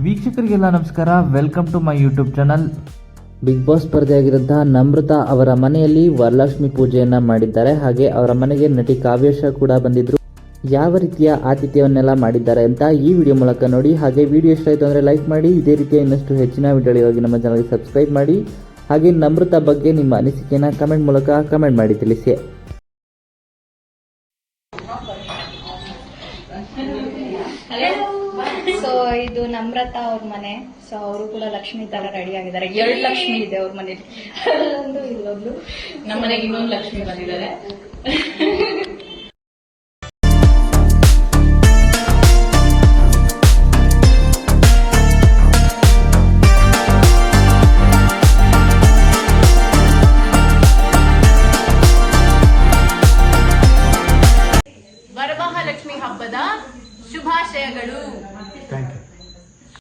ವೀಕ್ಷಕರಿಗೆಲ್ಲ ನಮಸ್ಕಾರ, welcome to my YouTube channel. Bigg Boss ಸ್ಪರ್ಧೆಯಾಗಿರುವಂತಹ ನಮ್ರತಾ ಅವರ ಮನೆಯಲ್ಲಿ ವರಲಕ್ಷ್ಮಿ ಪೂಜೆಯನ್ನ ಮಾಡಿದ್ದಾರೆ. ಹಾಗೆ ಅವರ ಮನೆಗೆ ನಟಿ ಕಾವ್ಯಶ ಕೂಡ ಬಂದಿದ್ರು. ಯಾವ ರೀತಿಯ ಆತಿಥ್ಯವನ್ನೆಲ್ಲ ಮಾಡಿದ್ದಾರೆ ಅಂತ ಈ ವಿಡಿಯೋ ಮೂಲಕ ನೋಡಿ. ಹಾಗೆ ವಿಡಿಯೋ ಇಷ್ಟ ಆಯಿತು ಅಂದರೆ ಲೈಕ್ ಮಾಡಿ. ಇದೇ ರೀತಿಯ ಇನ್ನಷ್ಟು ಹೆಚ್ಚಿನ ವಿಡಿಯೋಗಳಿಗಾಗಿ ನಮ್ಮ ಚಾನಲ್ಗೆ ಸಬ್ಸ್ಕ್ರೈಬ್ ಮಾಡಿ. ಹಾಗೆ ನಮ್ರತಾ ಬಗ್ಗೆ ನಿಮ್ಮ ಅನಿಸಿಕೆಯನ್ನು ಕಮೆಂಟ್ ಮೂಲಕ ಕಮೆಂಟ್ ಮಾಡಿ ತಿಳಿಸಿ. ಸೊ ಇದು ನಮ್ರತಾ ಅವ್ರ ಮನೆ. ಸೊ ಅವರು ಕೂಡ ಲಕ್ಷ್ಮಿ ತರ ರೆಡಿ ಆಗಿದ್ದಾರೆ. 2 ಲಕ್ಷ್ಮಿ ಇದೆ ಅವ್ರ ಮನೇಲಿ. ಇಲ್ಲೊಬ್ಳು, ನಮ್ಮ ಮನೆಗೆ ಇನ್ನೊಂದು ಲಕ್ಷ್ಮಿ ಬಂದಿದ್ದಾರೆ.